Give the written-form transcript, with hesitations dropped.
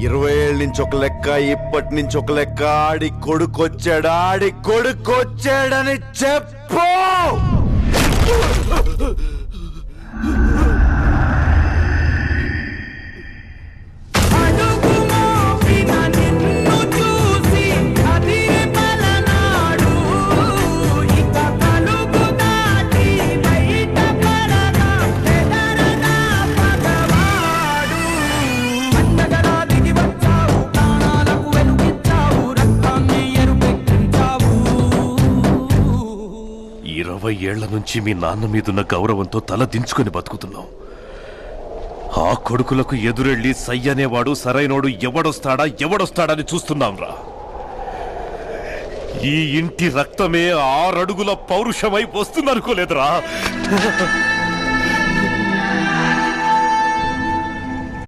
20 ఏళ్ళ నుంచి ఒక లెక్క, ఇప్పటి నుంచి ఒక లెక్క. ఆడి కొడుకొచ్చాడని చెప్పు. ఏళ్ల నుంచి మీ నాన్న మీదున్న గౌరవంతో తల దించుకొని బతుకుతున్నాం. ఆ కొడుకులకు ఎదురెళ్ళి సయ్యనేవాడు సరైనోడు ఎవడొస్తాడని చూస్తున్నాంరా. ఈ ఇంటి రక్తమే 6 అడుగుల పౌరుషమై వస్తుందనుకోలేదురా.